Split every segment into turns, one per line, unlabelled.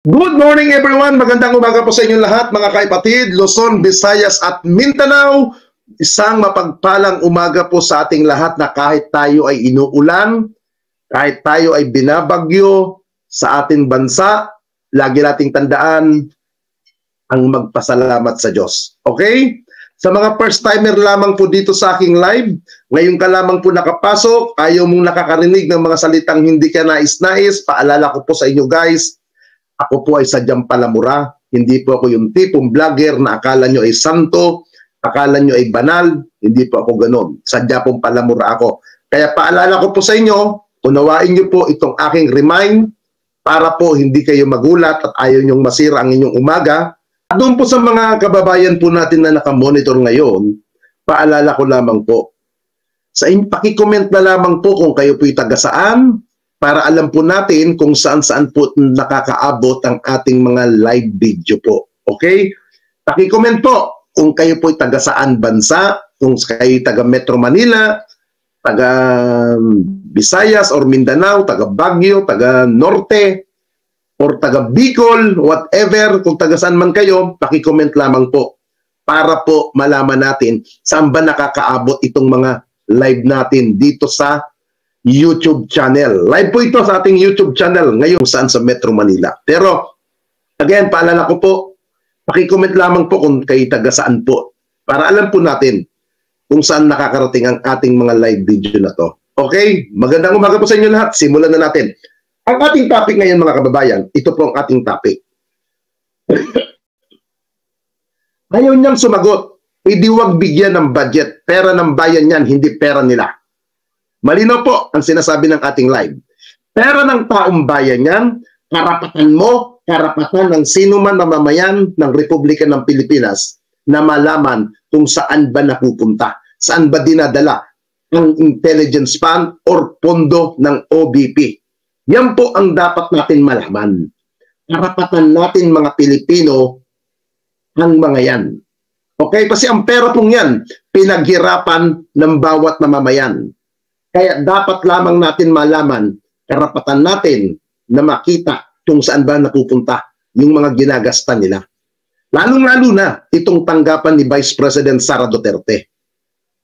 Good morning everyone! Magandang umaga po sa inyo lahat mga kaipatid, Luzon, Visayas at Mindanao. Isang mapagpalang umaga po sa ating lahat na kahit tayo ay inuulan, kahit tayo ay binabagyo sa ating bansa, lagi nating tandaan ang magpasalamat sa Diyos. Okay? Sa mga first timer lamang po dito sa aking live, ngayon ka lamang po nakapasok, ayaw mong nakakarinig ng mga salitang hindi ka nais-nais, paalala ko po sa inyo guys, ako po ay sadyang palamura. Hindi po ako yung tipong vlogger na akala nyo ay santo, akala nyo ay banal. Hindi po ako ganun. Sadya pong palamura ako. Kaya paalala ko po sa inyo, unawain nyo po itong aking remind para po hindi kayo magulat at ayaw nyong masira ang inyong umaga. At doon po sa mga kababayan po natin na nakamonitor ngayon, paalala ko lamang po. Pakicomment na lamang po kung kayo po'y taga saan, para alam po natin kung saan-saan po nakakaabot ang ating mga live video po. Okay? Paki-comment po kung kayo po taga saan bansa, kung kayo taga Metro Manila, taga Visayas or Mindanao, taga Baguio, taga Norte, or taga Bicol, whatever, kung taga saan man kayo, paki-comment lamang po para po malaman natin saan ba nakakaabot itong mga live natin dito sa YouTube channel. Live po ito sa ating YouTube channel ngayon saan sa Metro Manila. Pero, again, paalala ko po, pakicomment lamang po kung kayo taga saan po para alam po natin kung saan nakakarating ang ating mga live video na to. Okay? Magandang umaga po sa inyo lahat. Simulan na natin. Ang ating topic ngayon mga kababayan, ito po ang ating topic. Ayaw niyang sumagot. Hindi wag bigyan ng budget. Pera ng bayan yan, hindi pera nila. Malinaw po ang sinasabi ng ating live. Pera ng taong bayan yan, karapatan mo, karapatan ng sino man mamamayan ng Republika ng Pilipinas na malaman kung saan ba napupunta, saan ba dinadala ang intelligence fund or pondo ng OBP. Yan po ang dapat natin malaman. Karapatan natin mga Pilipino ang mga yan. Okay? Kasi ang pera pong yan, pinaghirapan ng bawat mamamayan. Kaya dapat lamang natin malaman, karapatan natin na makita kung saan ba napupunta yung mga ginagasta nila. Lalong-lalo na itong tanggapan ni Vice President Sara Duterte.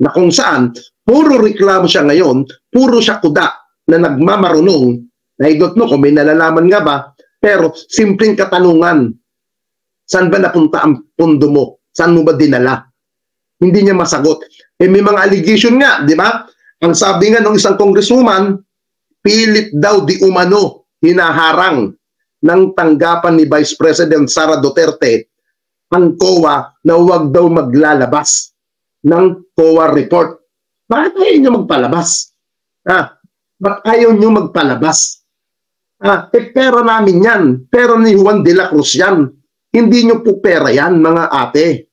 Na kung saan, puro reklamo siya ngayon, puro siya kuda na nagmamarunong, na idot no, kung may nalalaman nga ba, pero simpleng katanungan, saan ba napunta ang pondo mo? Saan mo ba dinala? Hindi niya masagot. Eh may mga allegation nga, di ba? Ang sabi nga ng isang congresswoman, pilit daw di umano hinaharang ng tanggapan ni Vice President Sara Duterte ang COA na huwag daw maglalabas ng COA report. Bakit ayaw nyo magpalabas? Bakit ayaw nyo magpalabas? Pera namin yan. Pera ni Juan de la Cruz yan. Hindi nyo po pera yan, mga ate.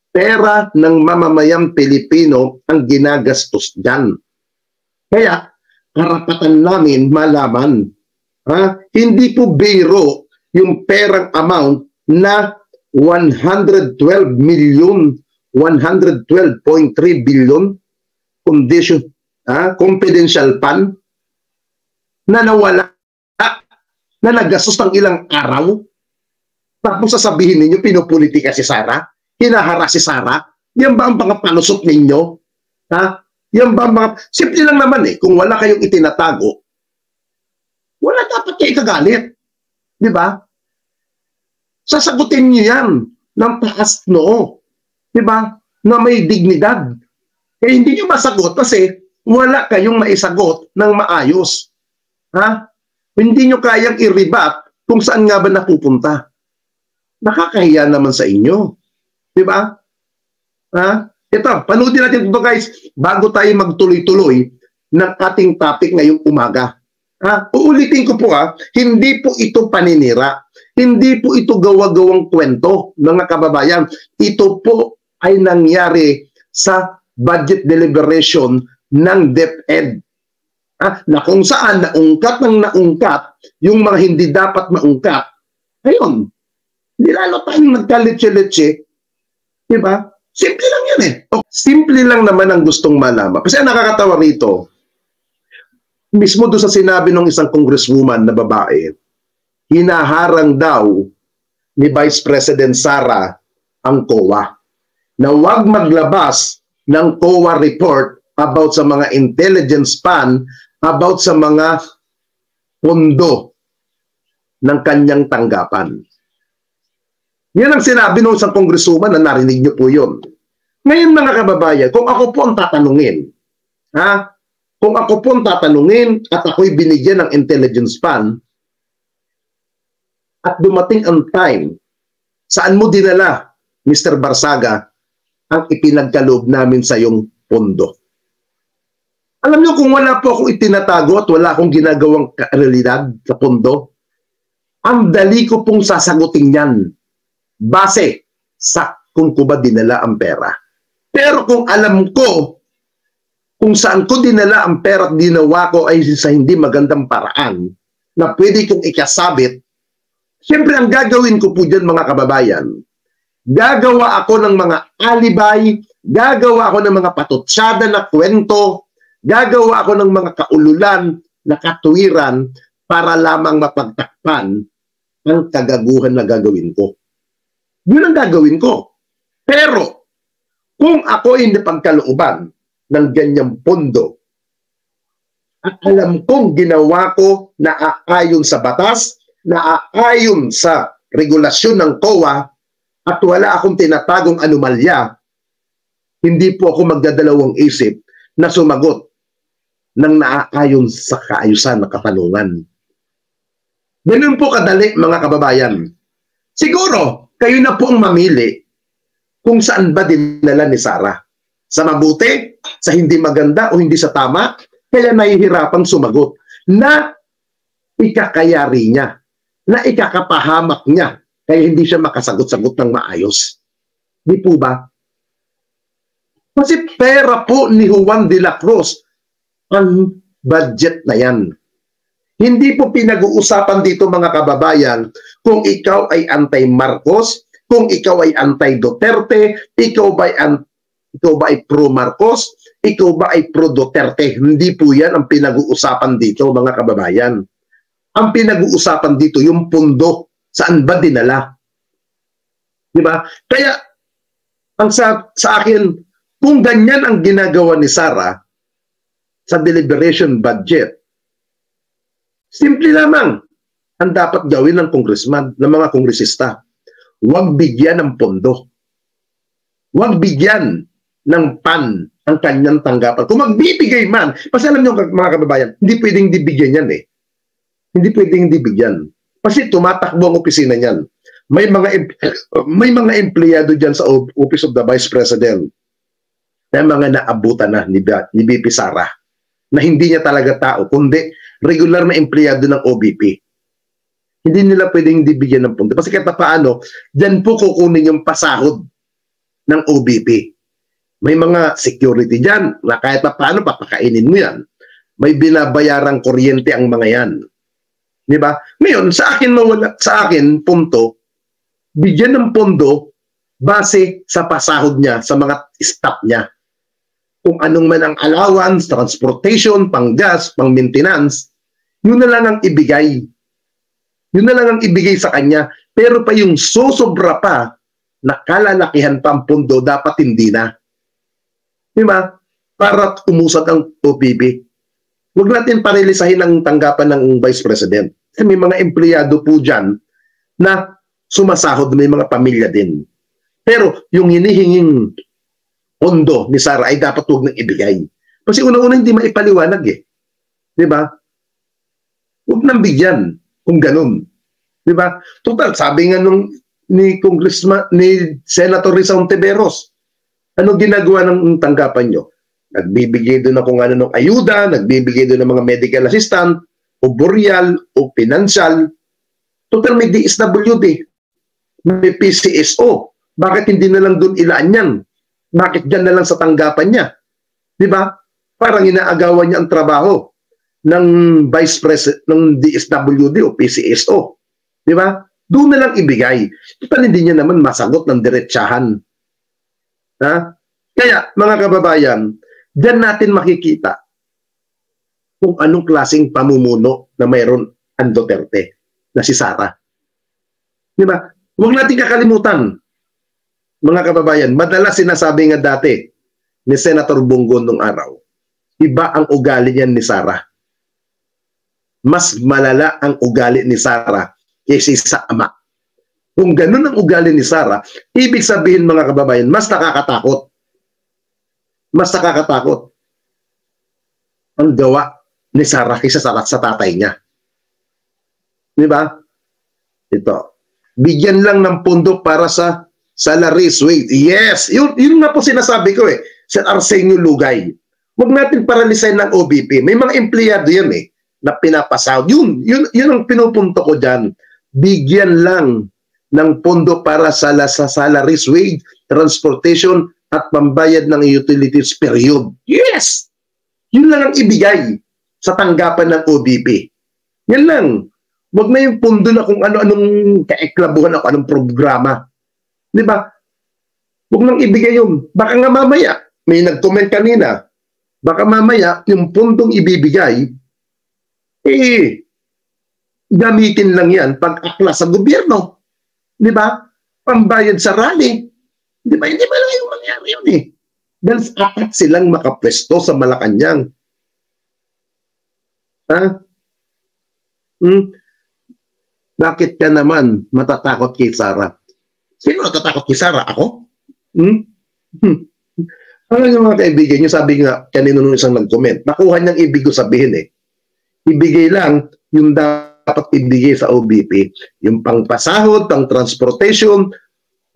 Pera ng mamamayang Pilipino ang ginagastos dyan. Kaya, karapatan namin malaman. Hindi po biro yung perang amount na 112 million, 112.3 billion confidential fund na nawala, na nagastos ng ilang araw. Tapos sasabihin ninyo, pinopolitika si Sara? Hinahara si Sara? Yan ba ang mga panusok ninyo? Yan ba ang mga... Simple lang naman kung wala kayong itinatago, wala dapat kayo ikagalit. Di ba? Sasagutin nyo yan ng taas noo. Di ba? Na may dignidad. Kaya hindi nyo masagot kasi wala kayong maisagot ng maayos. Hindi nyo kayang i-rebut kung saan nga ba napupunta. Nakakahiya naman sa inyo. Di ba? Ito, panoodin natin ito guys bago tayo magtuloy-tuloy ng ating topic ngayong umaga. Uulitin ko po hindi po ito paninira. Hindi po ito gawa-gawang kwento, mga kababayan. Ito po ay nangyari sa budget deliberation ng DepEd. Na kung saan naungkat ng naungkat yung mga hindi dapat maungkat. Ayun, hindi lalo tayong nagkaletse-letse. Diba? Simple lang yan Simple lang naman ang gustong malaman. Kasi ang nakakatawa rito, mismo doon sa sinabi ng isang congresswoman na babae, hinaharang daw ni Vice President Sara ang COA na huwag maglabas ng COA report about sa mga intelligence span, about sa mga pondo ng kanyang tanggapan. Yan ang sinabi ng isang kongresuman na narinig niyo po yun. Ngayon mga kababayan, kung ako po ang tatanungin, kung ako po ang tatanungin at ako'y binigyan ng intelligence span, at dumating ang time, saan mo dinala, Mr. Barsaga, ang ipinagkaloob namin sa iyong pondo? Alam niyo, kung wala po akong itinatago at wala akong ginagawang realidad sa pondo, ang dali ko pong sasagutin yan base sa kung ko ba dinala ang pera. Pero kung alam ko kung saan ko dinala ang pera at ginawa ko ay sa hindi magandang paraan na pwede kong ikasabit, siyempre ang gagawin ko po dyan mga kababayan, gagawa ako ng mga alibay, gagawa ako ng mga patutsyada na kwento, gagawa ako ng mga kaululan na katuwiran para lamang mapagtakpan ang kagaguhan na gagawin ko. Yun ang gagawin ko. Pero, kung ako ay napagkalooban ng ganyang pondo at alam kong ginawa ko na aayon sa batas, na aayon sa regulasyon ng COA at wala akong tinatagong anomalya, hindi po ako magdadalawang isip na sumagot ng naaayon sa kaayusan na katanungan. Ganun po kadali mga kababayan. Siguro, kayo na po ang mamili kung saan ba dinala ni Sara. Sa mabuti, sa hindi maganda o hindi sa tama, kaya nahihirapang sumagot na ikakayari niya, na ikakapahamak niya, kaya hindi siya makasagot-sagot ng maayos. Di po ba? Kasi pera po ni Juan de la Cruz ang budget na yan. Hindi po pinag-uusapan dito mga kababayan kung ikaw ay anti-Marcos, kung ikaw ay anti-Duterte, ikaw ba ay pro-Marcos, ikaw ba ay pro-Duterte. Hindi po yan ang pinag-uusapan dito mga kababayan. Ang pinag-uusapan dito yung pondo, saan ba dinala? Di ba? Kaya ang sa akin, kung ganyan ang ginagawa ni Sara sa deliberation budget, simple lamang ang dapat gawin ng congressman, ng mga kongresista. Huwag bigyan ng pondo. Huwag bigyan ng PAN ang kanyang tanggapan. Kung magbibigay man, kasi alam niyo mga kababayan, hindi pwedeng dibigyan yan eh. Hindi pwedeng dibigyan. Kasi tumatakbo ang opisina niyan. May mga empleyado diyan sa Office of the Vice President na mga naabutan na ni VP Sara na hindi niya talaga tao, kundi regular na empleyado ng OBP. Hindi nila pwedeng dibigyan ng pondo. Kasi kahit paano, dyan po kukunin yung pasahod ng OBP. May mga security dyan na kahit paano papakainin mo yan. May binabayarang kuryente ang mga yan. Di ba? Ngayon, sa akin, punto, bigyan ng pondo base sa pasahod niya, sa mga staff niya. Kung anong man ang allowance, transportation, pang-gas, pang-maintenance, yun na lang ang ibigay. Yun na lang ang ibigay sa kanya. Pero pa yung sosobra pa, na kalalakihan pa ang pondo, dapat hindi na. Di ba? Para umusad ang OPP. Huwag natin parilisahin ang tanggapan ng Vice President. Kasi may mga empleyado po dyan na sumasahod, may mga pamilya din. Pero yung hinihinging pondo ni Sara ay dapat huwag nang ibigay. Kasi unang-una hindi maipaliwanag eh. Di ba? Huwag nang bigyan kung ganun. Di ba? Total, sabi nga ni Senator Risa Ontiveros, ano ginagawa ng tanggapan nyo? Nagbibigay doon na kung ano ng ayuda, nagbibigay doon ng mga medical assistant, o boreal, o financial. Total, may DSWD, may PCSO. Bakit hindi na lang doon ilaan yan? Bakit dyan na lang sa tanggapan niya? Di ba? Parang inaagawan niya ang trabaho ng Vice President, ng DSWD o PCSO. Di ba? Doon na lang ibigay. Total, hindi niya naman masagot ng diretsahan. Ha? Kaya, mga kababayan, dyan natin makikita kung anong klaseng pamumuno na mayroon ang Duterte. na si Sara. Di ba? Huwag natin kakalimutan, mga kababayan, madalas sinasabi nga dati ni Senator Bongo nung araw, iba ang ugali niyan ni Sara. Mas malala ang ugali ni Sara kaysa sa ama. Kung ganun ang ugali ni Sara, ibig sabihin mga kababayan, mas nakakatakot. Mas nakakatakot ang gawa ni Sara kaysa sa tatay niya. Di ba? Ito. Bigyan lang ng pondo para sa salary wage. Yes! Yun nga po sinasabi ko eh. Sa Arsenio Lugay. Huwag natin paralisayin ng OBP. May mga empleyado yan eh na pinapasahod. Yun ang pinupunto ko dyan. Bigyan lang ng pondo para sa salaries wage, transportation, at pambayad ng utilities period. Yes! Yun lang ang ibigay sa tanggapan ng OBP. Yan lang. Huwag na yung pondo na kung ano-anong kaeklabuhan o anong programa. Di ba? Huwag nang ibigay yun. Baka nga mamaya, may nag-comment kanina, baka mamaya yung pundong ibibigay, gamitin lang yan pag-akla sa gobyerno. Di ba? Pambayad sa rally. Di ba? Hindi ba lang yung mangyari yun eh. Dahil apat silang makapwesto sa Malacanang. Ha? Bakit ka naman matatakot kay Sara? Sino natatakot kay Sara? Ako? Alam niyo mga kaibigan niyo, sabi nga kanino nung isang nag-comment, nakuha niyang ibig ko sabihin eh. Ibigay lang yung dapat ibigay sa OBP, yung pangpasahod, pang transportation,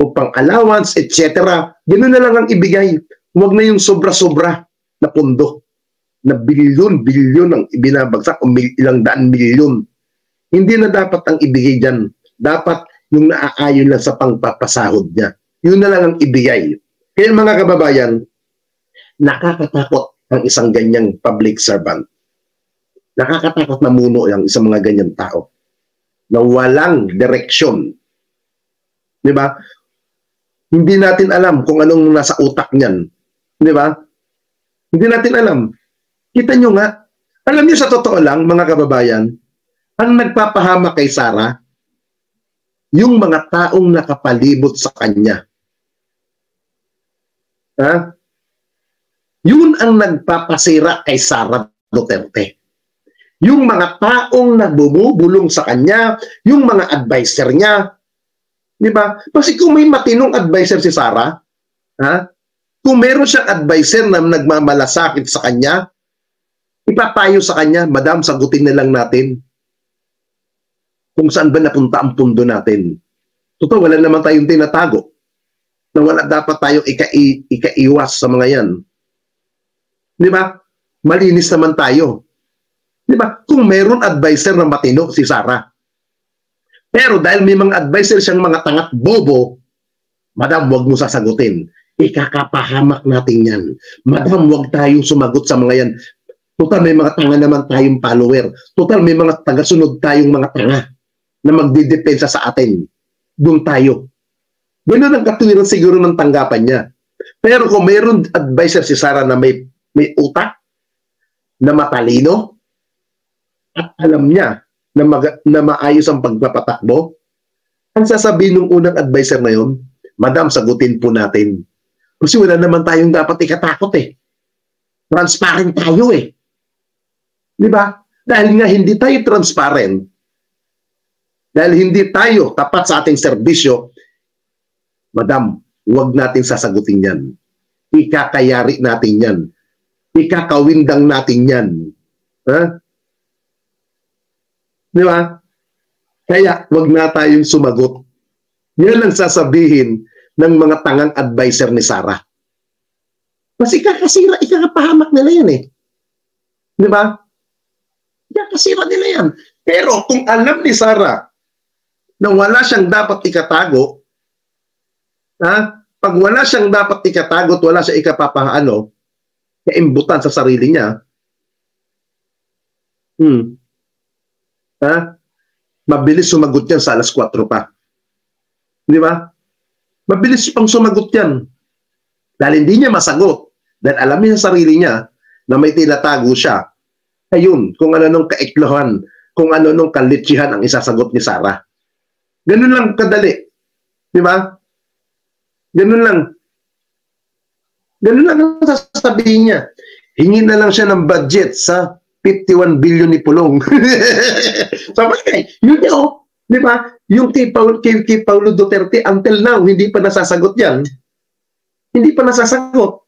o pang allowance, etc. Ganoon na lang ang ibigay. Huwag na yung sobra-sobra na pondo, na bilyon ang ibinabagsak o ilang daan milyon. Hindi na dapat ang ibigay dyan. Dapat yung naaayon lang sa pangpapasahod niya. Yun na lang ang ibigay. Kaya mga kababayan, nakakatakot ang isang ganyang public servant. Nakakatakot na muno ang isang mga ganyang tao na walang direksyon. Di ba? Hindi natin alam kung anong nasa utak niyan. Di ba? Hindi natin alam. Kita nyo nga, alam nyo sa totoo lang, mga kababayan, ang nagpapahama kay Sara, yung mga taong nakapalibot sa kanya. Ha? Yun ang nagpapasira kay Sara Duterte. Yung mga taong nagbubulong sa kanya, yung mga advisor niya, di ba? Kasi kung may matinong advisor si Sara, ha? Kung meron siyang advisor na nagmamalasakit sa kanya, ipapayo sa kanya, madam, sagutin na lang natin kung saan ba napunta ang pundo natin. Totoo, wala naman tayong tinatago na wala dapat tayong ikaiwas sa mga yan. Di ba? Malinis naman tayo. Di ba? Kung meron advisor na matino si Sara. Pero dahil may mga advisor siyang mga tangat bobo, madam, huwag mo sasagutin. Ikakapahamak natin yan. Madam, huwag tayong sumagot sa mga yan. Total, may mga tanga naman tayong follower. Total, may mga tagasunod tayong mga tanga na magdidepensa sa atin. Doon tayo. Ganun ang katuwiran siguro ng tanggapan niya. Pero kung mayroon advisor si Sara na may utak, na matalino, at alam niya na maayos ang pagpapatakbo, ang sasabihin ng unang advisor na yun, madam, sagutin po natin. Kasi wala naman tayong dapat ikatakot eh. Transparent tayo eh. Di ba? Dahil nga hindi tayo transparent, dahil hindi tayo tapat sa ating serbisyo, madam, huwag natin sasagutin yan. Ikakayari natin yan. Ikakawindang natin yan. Ha? Di ba? Kaya, huwag na tayong sumagot. Yan ang sasabihin ng mga tangang advisor ni Sara. Kasi ikakasira, ikakapahamak nila yan eh. Di ba? Ikakasira nila yan. Pero kung alam ni Sara na wala siyang dapat ikatago, ha? Pag wala siyang dapat ikatago at wala siya ikapapaano, kaimbutan sa sarili niya, ha? Mabilis sumagot yan sa alas 4 pa. Di ba? Mabilis pang sumagot yan. Dahil hindi niya masagot, dahil alam niya sa sarili niya na may tinatago siya, ayun, kung ano nung kaiklohan kung ano nung kalitsihan ang isasagot ni Sara. Ganun lang kadali. Di ba? Ganun lang. Ganun lang ang sasabihin niya. Hingi na lang siya ng budget sa 51 billion ni Pulong. So, yun yun. Di ba? Yung kay Paulo Duterte, until now, hindi pa nasasagot yan. Hindi pa nasasagot.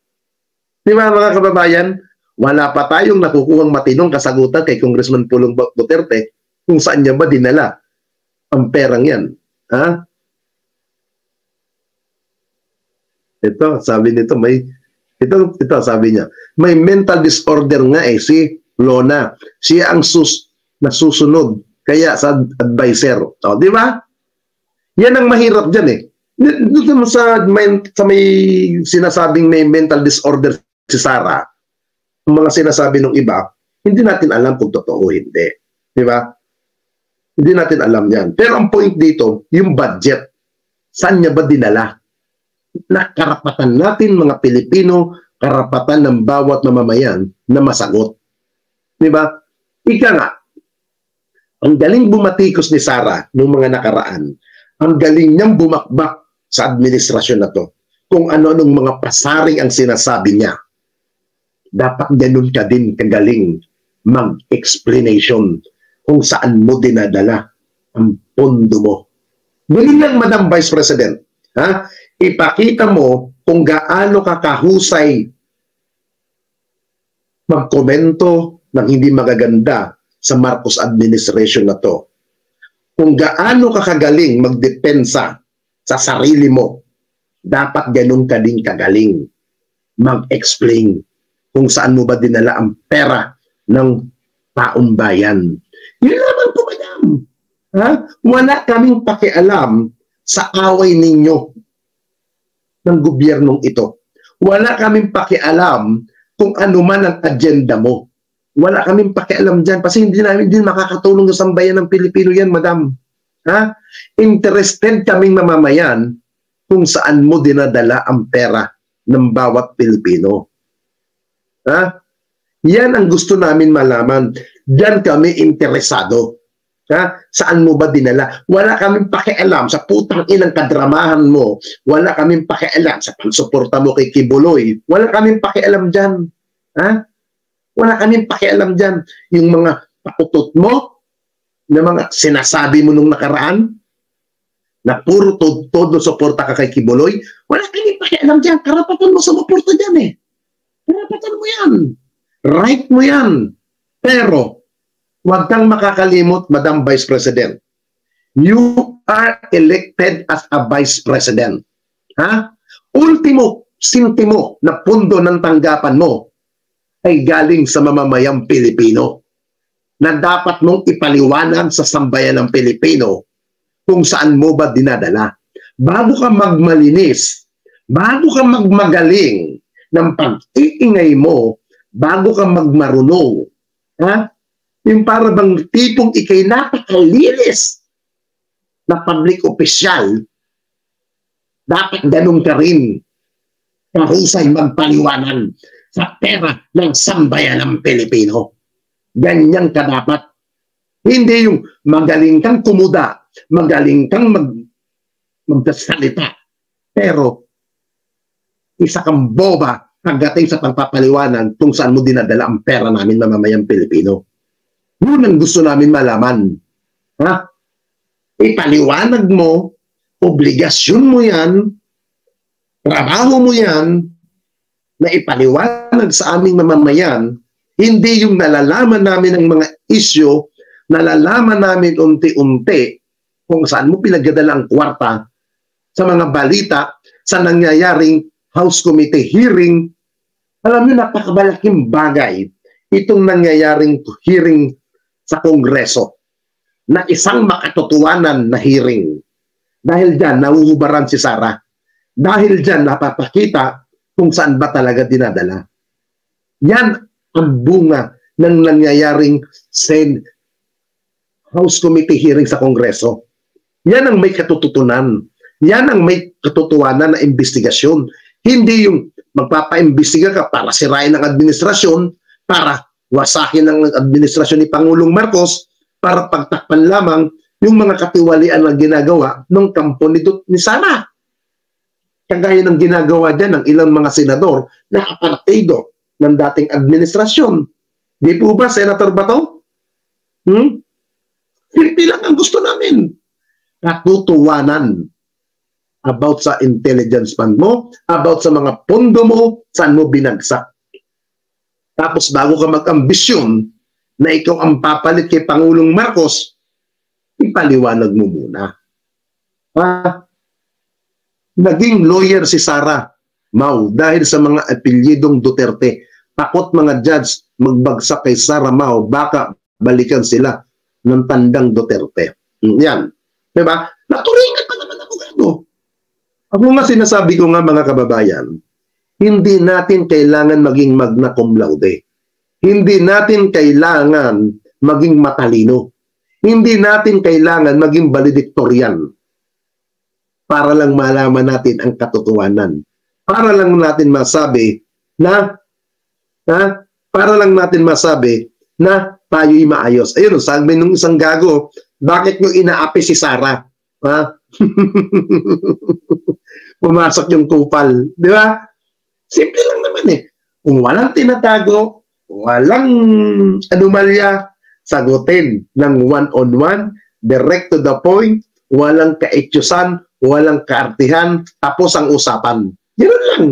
Di ba mga kababayan? Wala pa tayong nakukuhang matinong kasagutan kay Congressman Pulong Duterte kung saan niya ba dinala ang perang yan. Ha? Ito, sabi nito, ito sabi niya, may mental disorder nga si Lona. Siya ang nasusunod. Kaya sa advisor. O, di ba? Yan ang mahirap dyan eh. Dito sa may sinasabing may mental disorder si Sara, ang mga sinasabi ng iba, hindi natin alam kung totoo o hindi. Di ba? Hindi natin alam yan. Pero ang point dito, yung budget. Saan niya ba dinala? Na karapatan natin mga Pilipino, karapatan ng bawat mamamayan na masagot. Di ba? Ika nga, ang galing bumatikos ni Sara noong mga nakaraan. Ang galing niyang bumakbak sa administrasyon na to. Kung ano-anong mga pasaring ang sinasabi niya. Dapat ganun ka din kagaling mag-explanation kung saan mo dinadala ang pondo mo. Ganun lang, Madam Vice President. Ha? Ipakita mo kung gaano ka kahusay magkomento ng hindi magaganda sa Marcos administration na to. Kung gaano ka kagaling magdepensa sa sarili mo, dapat ganun ka din kagaling mag-explain kung saan mo ba dinala ang pera ng taong bayan. Yun naman po, madam. Ha? Wala kaming pakialam sa away ninyo ng gobyernong ito. Wala kaming pakialam kung ano man ang agenda mo. Wala kaming pakialam dyan kasi hindi namin din makakatulong sa sambayan ng Pilipino yan, madam. Ha? Interested kaming mamamayan kung saan mo dinadala ang pera ng bawat Pilipino. Ha? Yan ang gusto namin malaman. Diyan kami interesado. Ha? Saan mo ba dinala? Wala kaming pakialam sa putang inang kadramahan mo. Wala kaming pakialam sa pansuporta mo kay Kibuloy. Wala kaming pakialam dyan. Ha? Wala kaming pakialam dyan. Yung mga pakutot mo, na mga sinasabi mo nung nakaraan, na puro todo suporta ka kay Kibuloy, wala kaming pakialam dyan. Karapatan mo sa suporta dyan eh. Karapatan mo yan. Right mo yan. Pero, huwag kang makakalimot, Madam Vice President. You are elected as a Vice President. Ha? Ultimo, sintimo na pundo ng tanggapan mo ay galing sa mamamayang Pilipino na dapat mong ipaliwanag sa sambayan ng Pilipino kung saan mo ba dinadala. Bago ka magmalinis, bago ka magmagaling ng pag-iingay mo, bago ka magmarunong, ha? Yung para bang tipong ikay napakalinis na public official, dapat ganun ka rin kahusay magpaliwanan sa pera ng sambayan ng Pilipino. Ganyan ka dapat. Hindi yung magaling kang kumuda, magaling kang magsasalita, pero isa kang boba pagdating sa pagpapaliwanan kung saan mo dinadala ang pera namin mamamayang Pilipino. Yun ang gusto namin malaman. Ha? Ipaliwanag mo, obligasyon mo yan, trabaho mo yan, na ipaliwanag sa aming mamamayan, hindi yung nalalaman namin ng mga isyo, nalalaman namin unti-unti kung saan mo pinagdadala ang kwarta sa mga balita, sa nangyayaring House Committee hearing. Alam niyo, napakabalaking bagay itong nangyayaring hearing sa Kongreso na isang makatotohanan na hearing. Dahil dyan, nahuhubaran si Sara. Dahil dyan, napapakita kung saan ba talaga dinadala. Yan ang bunga ng nangyayaring House Committee hearing sa Kongreso. Yan ang may katututunan. Yan ang may katotohanan na investigasyon. Hindi yung magpapaimbestiga ka para sirain ang administrasyon, para wasakin ang administrasyon ni Pangulong Marcos, para pagtakpan lamang yung mga katiwalian na ginagawa ng kampo ni Sara. Kagaya ng ginagawa dyan ng ilang mga senador na aparteido ng dating administrasyon. Di po ba, Senator Bato? Simple lang ang gusto namin. Katutuwanan about sa intelligence fund mo, about sa mga pondo mo, saan mo binagsak. Tapos bago ka mag-ambisyon na ikaw ang papalit kay Pangulong Marcos, ipaliwanag mo muna. Naging lawyer si Sara Mau dahil sa mga apelyidong Duterte. Takot mga judge magbagsak kay Sara Mau, baka balikan sila ng tandang Duterte. Yan. Diba? Naturingan pa naman abogado. Ako nga sinasabi ko nga mga kababayan, hindi natin kailangan maging magna cum laude. Hindi natin kailangan maging matalino. Hindi natin kailangan maging valedictorian para lang malaman natin ang katotohanan. Para lang natin masabi na tayo'y maayos. Ayun, sabi nung isang gago, bakit nyo inaapi si Sara? Pumasok yung kupal. Di ba? Simple lang naman eh. Kung walang tinatago, walang anomalya, sagutin ng one-on-one, direct to the point, walang kaetyusan, walang kaartihan, tapos ang usapan. Yun lang.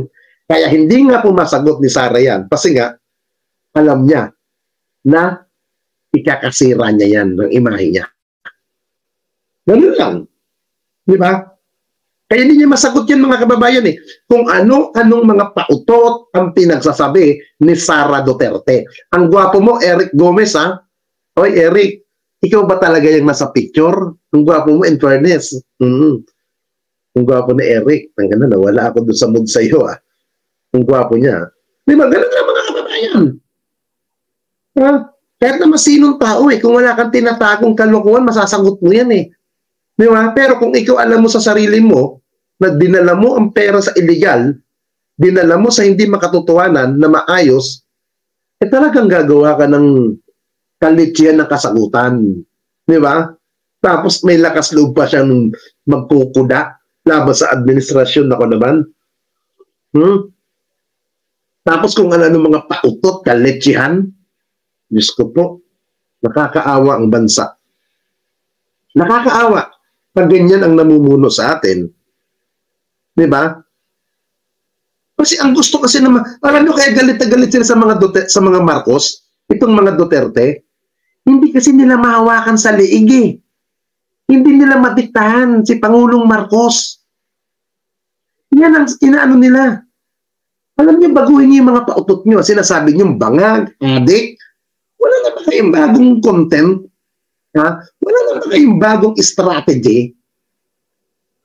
Kaya hindi nga pumasagot ni Sara yan. Kasi nga, alam niya na ikakasira niya yan ng imahe niya. Ganun lang. Di ba? Kaya hindi niya masagot yan mga kababayan eh. Kung anong mga pautot ang pinagsasabi ni Sara Duterte. Ang gwapo mo, Eric Gomez ha? Oy Eric, ikaw ba talaga yung nasa picture? Ang gwapo mo in fairness. Ang gwapo ni Eric. Ang ganda, nawala ako doon sa mood sa iyo ha. Ang gwapo niya. Di ba? Ganun lang mga kababayan. Ha? Kahit naman sinong tao eh. Kung wala kang tinatagong kalokohan, masasagot mo yan eh. Di ba? Pero kung ikaw alam mo sa sarili mo na dinala mo ang pera sa illegal, dinala mo sa hindi makatotohanan na maayos, eh talagang gagawa ka ng kalitsiyan ng kasagutan. Di ba? Tapos may lakas loob pa siyang magkukuda laban sa administrasyon ako naman. Tapos kung ano mga pautot, kalitsihan, Diyos ko po, nakakaawa ang bansa. Nakakaawa pag ganyan ang namumuno sa atin. Di ba? Kasi ang gusto kasi naman, alam nyo kaya galit na galit sila sa mga Marcos, itong mga Duterte, hindi kasi nila mahawakan sa liig eh. Hindi nila madiktahan si Pangulong Marcos. Yan ang inaano nila. Alam niyo, baguhin niyo yung mga pautot niyo. Sinasabi niyo, bangag, adik. Wala na ba kayong bagong content? Ha? Wala na ba kayong bagong strategy?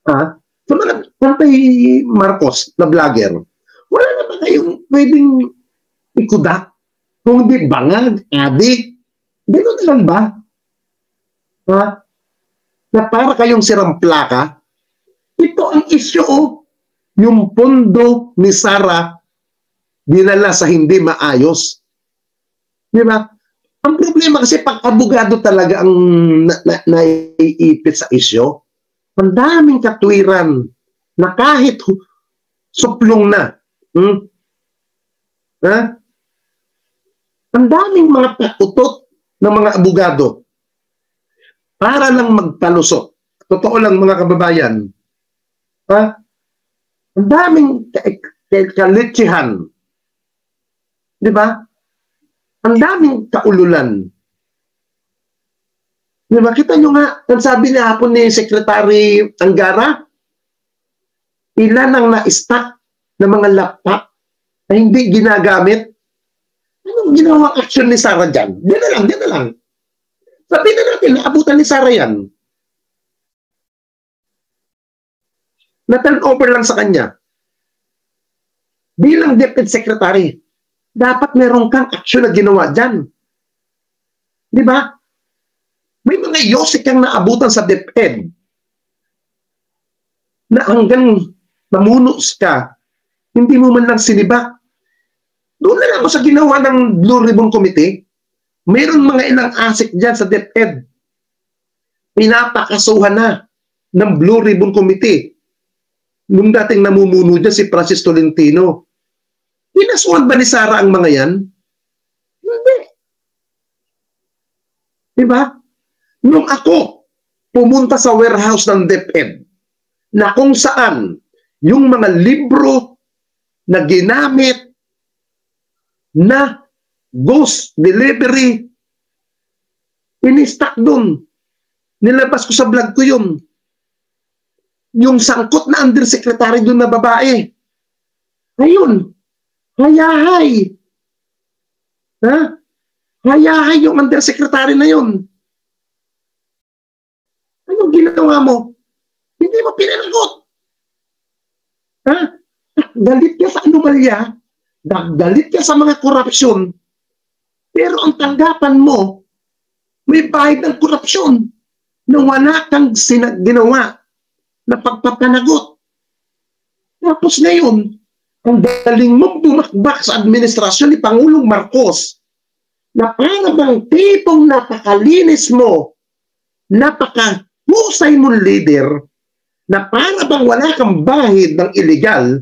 Ha? Sa mga kantay Marcos na vlogger, wala na ba kayong pwedeng ikudak? Kung hindi bangag, adik. Gano'n na lang ba? Ha? Na para kayong sirang plaka, ito ang issue yung pondo ni Sara dinala sa hindi maayos. Di ba? Ang problema kasi pag abogado talaga ang naiipit sa issue, ang daming katwiran na kahit suplong na. Ha? Ang daming mga pautot ng mga abogado para lang magpalusot. Totoo lang mga kababayan. Ha? Ang daming kalitsihan. Di ba? Ang daming kaululan. Di ba? Kita nyo nga, ang sabi niya hapon ni Secretary Angara, ilan ang na-stack na mga laptop na hindi ginagamit. Anong ginawang action ni Sara dyan? Diyan na lang. Sabihin na natin, naabutan ni Sara yan. Na-turn over lang sa kanya. Bilang Deputy Secretary, dapat meron kang action na ginawa dyan. Di ba? May mga yosik kang naabutan sa DepEd na hanggang namunos ka, hindi mo man lang sinibak. Doon na lang ako sa ginawa ng Blue Ribbon Committee. Mayroon mga ilang asik dyan sa DepEd pinapakasuhan na ng Blue Ribbon Committee. Nung dating namumuno dyan si Francis Tolentino. Pinasuhan ba ni Sara ang mga yan? Hindi. Diba? Nung ako pumunta sa warehouse ng DepEd na kung saan yung mga libro na ginamit na ghost delivery, in-stock dun. Nilabas ko sa vlog ko yun. Yung sangkot na undersecretary dun na babae. Ayun. Hayahay. Ha? Hayahay yung undersecretary na yun. Anong ginawa mo? Hindi mo pinanagot. Ha? Galit ka sa anomalya, galit ka sa mga korupsyon, pero ang tanggapan mo, may bahid ng korupsyon na wala kang ginawa na pagpapanagot. Tapos ngayon, ang galing mong bumakbak sa administrasyon ni Pangulong Marcos na para bang tipong napakalinis mo, napakahusay mong leader, na para bang wala kang bahid ng illegal,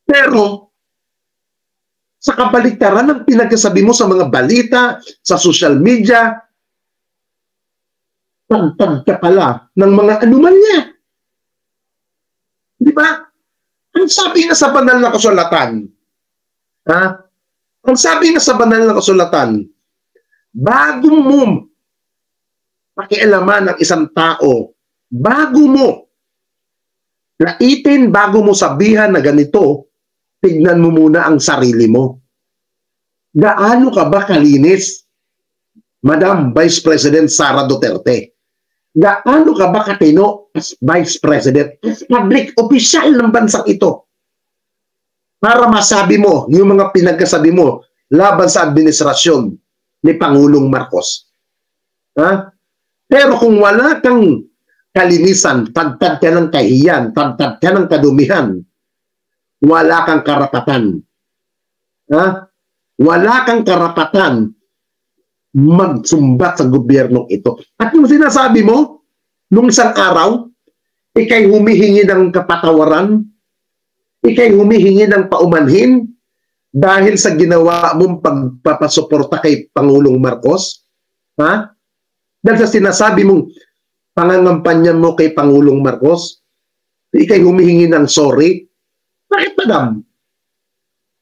pero sa kabaliktaran ng pinagsasabi mo sa mga balita, sa social media, pagtag ka pala ng mga anomalya. Di ba? Ang sabi nga sa banal na kasulatan, ha? Ang sabi nga sa banal na kasulatan, bago mo pakialaman ng isang tao, bago mo laitin, bago mo sabihan na ganito, tignan mo muna ang sarili mo. Gaano ka ba kalinis, Madam Vice President Sara Duterte? Gaano ka ba katino as Vice President, as public official ng bansang ito? Para masabi mo yung mga pinagkasabi mo laban sa administrasyon ni Pangulong Marcos. Ha? Pero kung wala kang kalinisan, tagtad ka ng kahiyan, tagtad ka ng kadumihan, wala kang karapatan. Ha? Wala kang karapatan magsumbat sa gobyernong ito. At yung sinasabi mo, nung isang araw, ikay humihingi ng kapatawaran, ikay humihingi ng paumanhin dahil sa ginawa mong pagpapasuporta kay Pangulong Marcos. Ha? Dahil sa sinasabi mong pangangampanyan mo kay Pangulong Marcos, ikay humihingi ng sorry. Bakit, madam?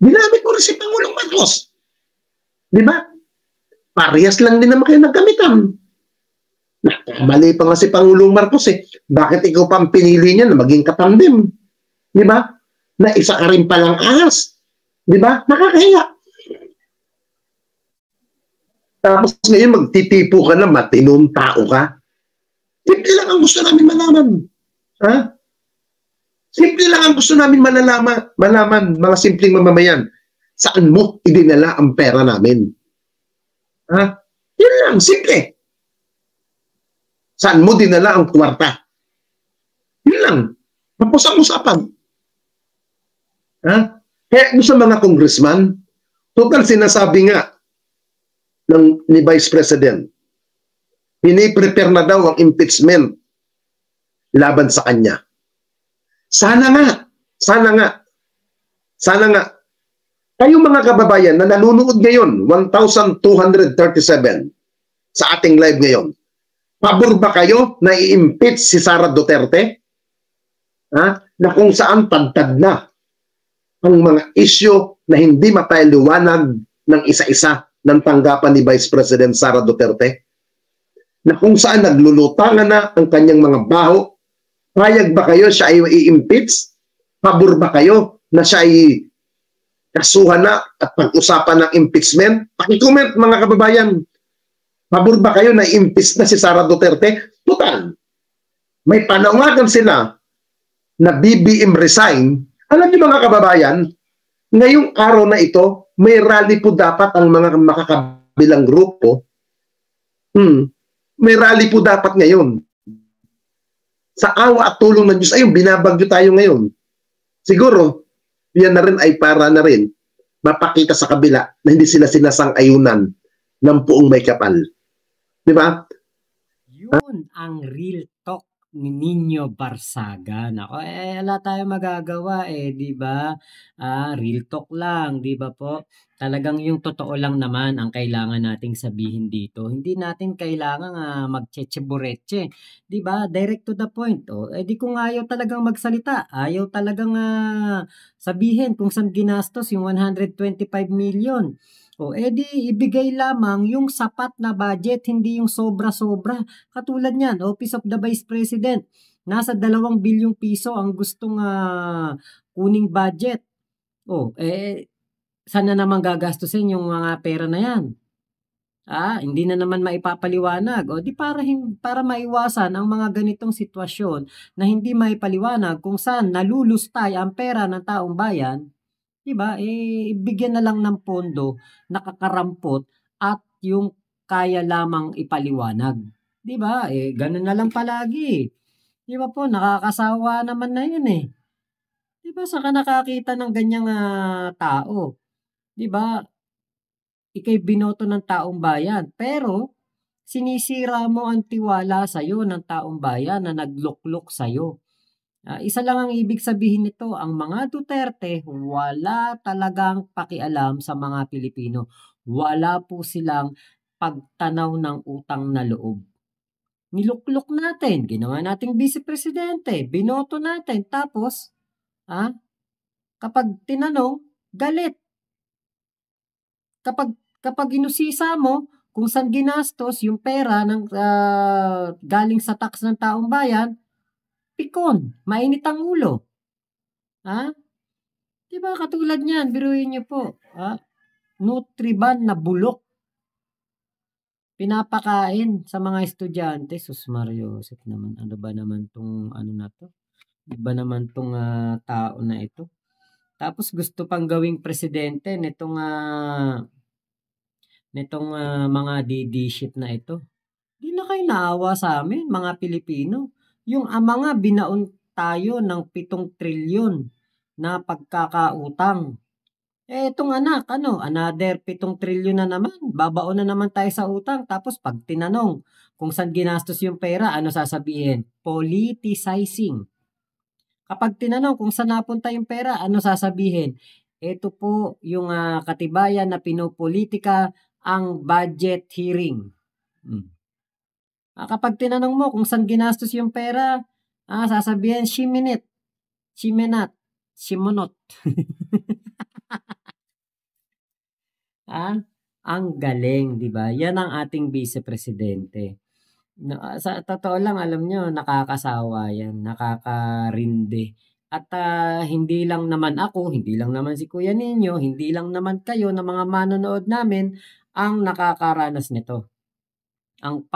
Ginamit mo rin si Pangulong Marcos. Di ba? Parehas lang din naman kayo nagkamitan. Mali pa nga si Pangulong Marcos eh. Bakit ikaw pang pinili niya na maging katandim? Di ba? Na isa ka rin palang ahas. Di ba? Nakakahiya. Tapos ngayon magtitipo ka na matinong tao ka. Simple lang ang gusto namin malaman. Ha? Simple lang ang gusto namin malaman, mga simpleng mamamayan. Saan mo idinala ang pera namin? Ha? Yun lang, simple. Saan mo dinala ang kwarta? Yun lang. Tapos ang usapan. Ha? Kaya sa mga congressman, total sinasabi nga ni Vice President, piniprepare na daw ang impeachment laban sa kanya. Sana nga, sana nga, sana nga, kayong mga kababayan na nanonood ngayon, 1,237 sa ating live ngayon, pabor ba kayo na i-impeach si Sara Duterte? Ha? Na kung saan tagtad na ang mga isyo na hindi mapaliwanag ng isa-isa ng tanggapan ni Vice President Sara Duterte? Na kung saan naglulutangan na ang kanyang mga baho? Payag ba kayo siya ay i-impeach? Pabor ba kayo na siya ay kasuhan na at pag-usapan ng impeachment? Paki-comment mga kababayan. Pabor ba kayo na i-impeach na si Sara Duterte? Total. May panawagan sila na BBM resign. Alam niyo mga kababayan, ngayong araw na ito, may rally po dapat ang mga makakabilang grupo. May rally po dapat ngayon. Sa awa at tulong ng Diyos, ayun, binabagyo tayo ngayon. Siguro, yan na rin ay para na rin mapakita sa kabila na hindi sila sinasang-ayunan ng puong may kapal. Di ba?
Yun ang real talk ni Nino Barsaga. Naku, wala tayong magagawa, 'di ba? Real talk lang, 'di ba po? Talagang yung totoo lang naman ang kailangan nating sabihin dito. Hindi natin kailangang magtsetseburetche, 'di ba? Direct to the point. Di kung ayaw talagang magsalita, ayaw talagang sabihin kung saan ginastos yung 125 million. Di ibigay lamang yung sapat na budget, hindi yung sobra-sobra. Katulad niyan, Office of the Vice President, nasa 2 bilyong piso ang gustong kuning budget. Saan na naman gagastusin yung mga pera na yan? Hindi na naman maipapaliwanag. Di para maiwasan ang mga ganitong sitwasyon na hindi maipaliwanag kung saan nalulustay ang pera ng taong bayan, 'di ba? Bigyan na lang ng pondo, nakakarampot at yung kaya lamang ipaliwanag. 'Di ba? Ganun na lang palagi. 'Di ba po, nakakasawa naman na 'yun eh. 'Di ba sa nakakita ng ganyang tao? 'Di ba? Ika'y binoto ng taong bayan, pero sinisira mo ang tiwala sa iyo ng taong bayan na nagluklok sa iyo. Isa lang ang ibig sabihin nito, ang mga Duterte wala talagang pakialam sa mga Pilipino. Wala po silang pagtanaw ng utang na loob. Niluklok natin, ginawa nating vice presidente, binoto natin, tapos, kapag tinanong, galit. Kapag inusisa mo kung saan ginastos yung pera ng galing sa tax ng taong bayan, pikon, mainit ang ulo. Ha? 'Di ba katulad niyan, biruin niyo po, Nutriban na bulok pinapakain sa mga estudyante. Sus Mario Joseph naman, ano ba naman 'tong ano na 'to? Iba naman 'tong tao na ito. Tapos gusto pang gawing presidente nitong mga DD shit na ito. 'Di na kayo naawa sa amin, mga Pilipino. Yung ama nga binaon tayo ng 7 trilyon na pagkakautang. Itong anak, another 7 trilyon na naman. Babaon na naman tayo sa utang. Tapos pag tinanong kung saan ginastos yung pera, ano sasabihin? Politicizing. Kapag tinanong kung saan napunta yung pera, ano sasabihin? Ito po yung katibayan na pinopolitika ang budget hearing. Kapag tinanong mo kung saan ginastos yung pera, sasabihin, shiminit, shimenat, shimonot. Ang galing, 'di ba? Yan ang ating vice presidente. Sa totoo lang, alam nyo, nakakasawa yan, nakakarindi. At hindi lang naman ako, hindi lang naman si Kuya Ninyo, hindi lang naman kayo na mga manonood namin ang nakakaranas nito. Ang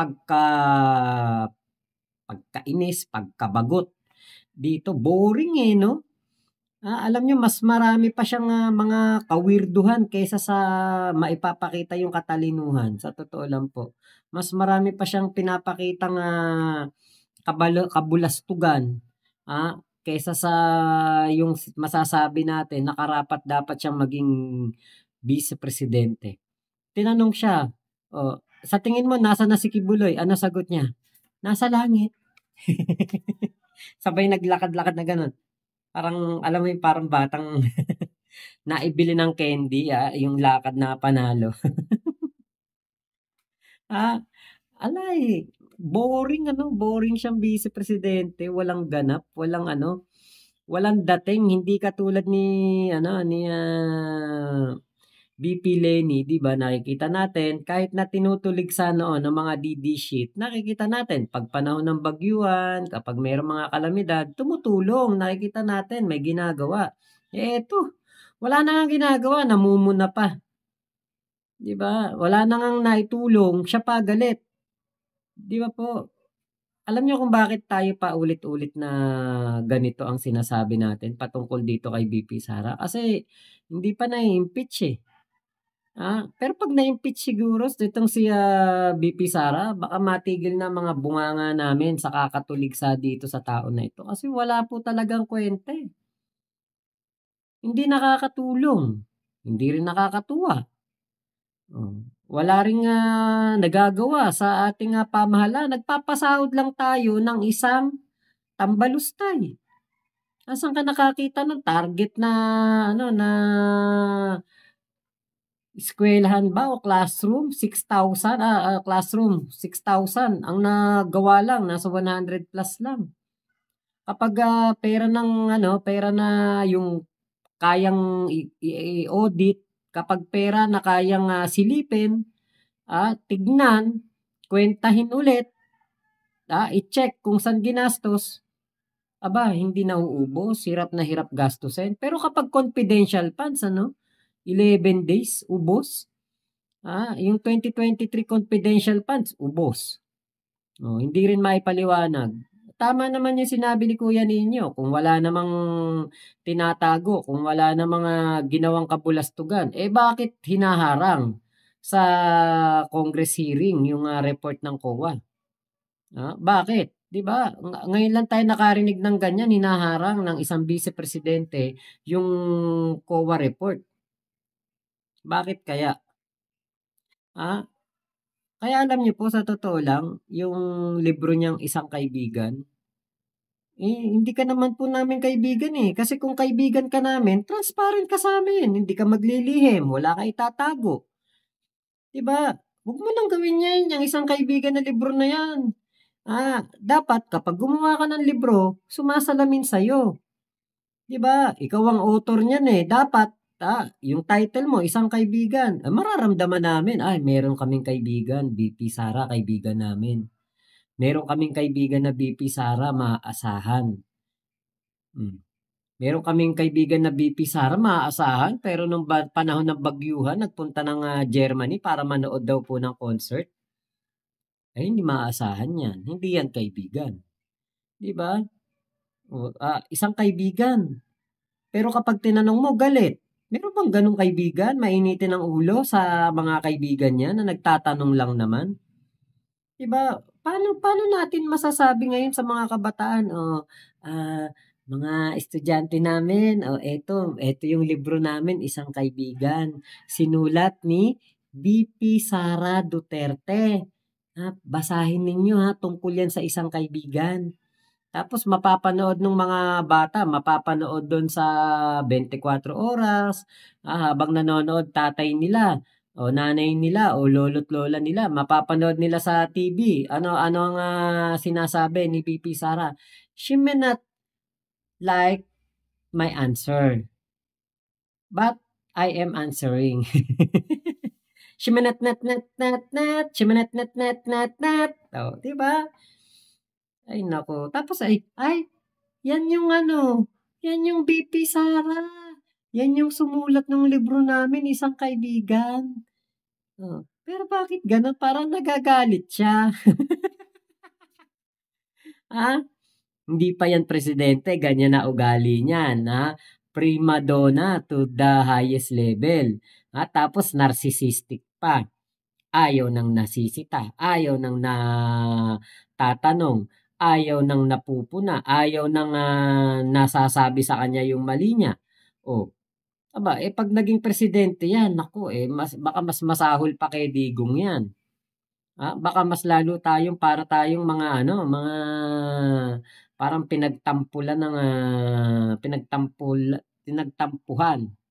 pagkainis, pagkabagot. Dito, boring no? Alam nyo, mas marami pa siyang mga kawirduhan kaysa sa maipapakita yung katalinuhan. Sa totoo lang po. Mas marami pa siyang pinapakitang kabulastugan kaysa sa yung masasabi natin na karapat dapat siyang maging vice-presidente. Tinanong siya, sa tingin mo, nasa na si Kibuloy? Ano sagot niya? Nasa langit. Sabay naglakad-lakad na ganun. Parang, alam mo yung parang batang naibili ng candy, yung lakad na panalo. Alay, boring siyang vice presidente, walang ganap, walang dating, hindi katulad ni VP Lenny, 'di ba? Nakikita natin kahit na tinutulig sa noon ng mga DD sheet, nakikita natin pag panahon ng bagyuhan, kapag mayroong mga kalamidad, tumutulong, nakikita natin may ginagawa. Eto, wala na ngang ginagawa, namumuna pa. 'Di ba? Wala na ngang naitulong, siya pa galit. 'Di ba po? Alam niyo kung bakit tayo pa ulit-ulit na ganito ang sinasabi natin patungkol dito kay VP Sara? Kasi hindi pa na-impeach eh. Pero pag na-impeach siguro itong si VP Sara, baka matigil na mga bunganga namin sa kakatuligsa dito sa tao na ito. Kasi wala po talagang kwenta eh. Hindi nakakatulong. Hindi rin nakakatuwa. Wala ring nagagawa sa ating pamahalaan. Nagpapasahod lang tayo ng isang tambalustay. Asan ka nakakita ng target na ano na eskwelahan ba o classroom 6,000 classroom 6,000 ang nagawa lang nasa 100 plus lang. Kapag pera ng pera na yung kayang i-audit, kapag pera na kayang silipin, tignan, kwentahin ulit, i-check kung saan ginastos, hindi nauubos, hirap na hirap gastusin. Pero kapag confidential funds, 11 days, ubos. Yung 2023 confidential funds, ubos. Hindi rin maipaliwanag. Tama naman yung sinabi ni Kuya Ninyo, kung wala namang tinatago, kung wala namang ginawang kabulastugan, bakit hinaharang sa Congress hearing yung report ng COA? Bakit? 'Di ba? Ngayon lang tayo nakarinig ng ganyan, hinaharang ng isang vice presidente yung COA report. Bakit kaya? Kaya alam niyo po sa totoo lang, yung libro niyang Isang Kaibigan, hindi ka naman po namin kaibigan kasi kung kaibigan ka namin, transparent ka sa amin, hindi ka maglilihim, wala ka itatago. 'Di ba? Huwag mo nang gawin 'yan, yung Isang Kaibigan na libro na 'yan. Dapat kapag gumawa ka ng libro, sumasalamin sa'yo. 'Di ba? Ikaw ang author niyan dapat yung title mo, Isang Kaibigan. Mararamdaman namin, meron kaming kaibigan, VP Sara, kaibigan namin. Meron kaming kaibigan na VP Sara, maaasahan. Meron kaming kaibigan na VP Sara, maaasahan, pero nung panahon ng bagyuhan, nagpunta ng Germany para manood daw po ng concert. Hindi maaasahan yan. Hindi yan kaibigan. 'Di ba? Isang kaibigan. Pero kapag tinanong mo, galit. Meron bang ganong kaibigan? Mainitin ang ulo sa mga kaibigan niya na nagtatanong lang naman? 'Di ba? Paano natin masasabi ngayon sa mga kabataan, mga estudyante namin, eto yung libro namin, Isang Kaibigan. Sinulat ni VP Sara Duterte. Basahin ninyo tungkol yan sa isang kaibigan. Tapos mapapanood ng mga bata, mapapanood doon sa 24 oras, habang nanonood tatay nila o nanay nila o lolo't lola nila, mapapanood nila sa TV. Ano ang sinasabi ni VP Sara? She may not like my answer, but I am answering. She may not, she may not. Di ba? Ay nako, tapos yan yung yan yung VP Sara. Yan yung sumulat ng libro namin, Isang Kaibigan. Pero bakit gano'n? Parang nagagalit siya. Hindi pa yan presidente, ganyan na ugali niyan, prima donna to the highest level. Tapos narcissistic pa. Ayaw nang nasisita, ayaw nang natatanong, ayaw nang napupuna, ayaw nang nasasabi sa kanya yung mali niya. Pag naging presidente yan, naku baka mas masahol pa kay Digong yan. Baka mas lalo para tayong mga mga parang pinagtampuhan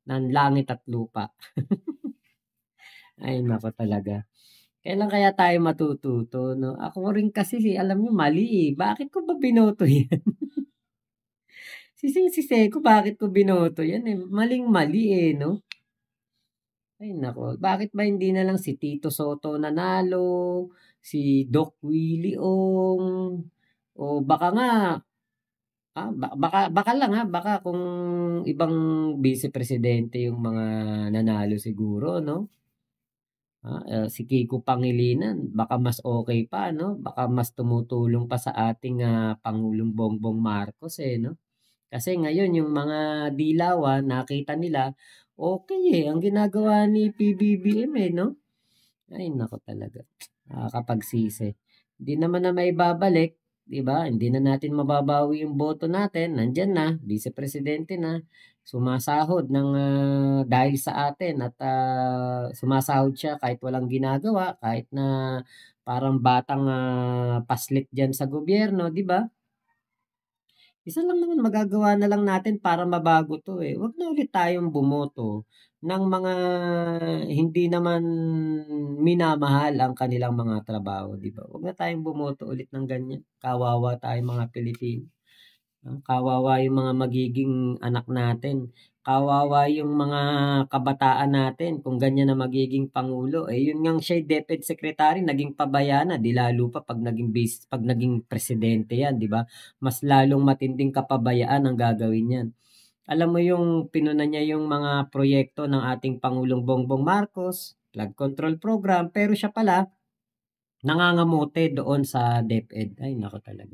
ng langit at lupa. Ay nako talaga. Kailan kaya tayo matututo, no? Ako rin kasi alam niyo mali Bakit ko ba binoto yan? Sising-sisi ko bakit ko binoto yan Maling-mali no? Ay nako, bakit ba hindi na lang si Tito Soto nanalo, si Doc Willie Ong, o baka nga, baka lang baka kung ibang vice presidente yung mga nanalo siguro, no? Si Kiko Pangilinan, baka mas okay pa, no? Baka mas tumutulong pa sa ating Pangulong Bongbong Marcos, no? Kasi ngayon, yung mga dilawan, nakita nila, okay ang ginagawa ni PBBM, no? Ay, nako talaga. Nakapagsisi. Hindi naman na maibabalik, 'di ba? Hindi na natin mababawi yung boto natin, nandiyan na, vice presidente na, sumasahod ng dahil sa atin at sumasahod siya kahit walang ginagawa, kahit na parang batang paslit diyan sa gobyerno, 'di ba? Isa lang naman magagawa na lang natin para mabago 'to, eh, 'wag na ulit tayong bumoto ng mga hindi naman minamahal ang kanilang mga trabaho, 'di ba? 'Wag na tayong bumoto ulit ng ganyan, kawawa tayong mga Pilipino. Kawawa yung mga magiging anak natin, kawawa yung mga kabataan natin kung ganyan na magiging pangulo. Eh, yun ngang siya'y DepEd secretary naging pabaya na, 'di lalo pa 'pag naging presidente 'yan, 'di ba? Mas lalong matinding kapabayaan ang gagawin niyan. Alam mo yung pinuna niya yung mga proyekto ng ating Pangulong Bongbong Marcos, flood control program, pero siya pala nangangamote doon sa DepEd. Ay naku talaga.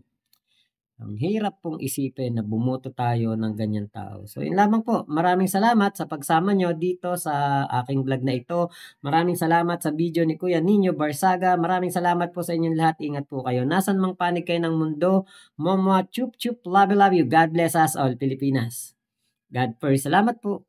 Ang hirap pong isipin na bumoto tayo ng ganyang tao. So yun lamang po. Maraming salamat sa pagsama nyo dito sa aking vlog na ito. Maraming salamat sa video ni Kuya Nino Barsaga. Maraming salamat po sa inyong lahat. Ingat po kayo. Nasan mang panig kayo ng mundo. Momo chup chup. Love you, love you. God bless us all, Pilipinas. God first. Salamat po.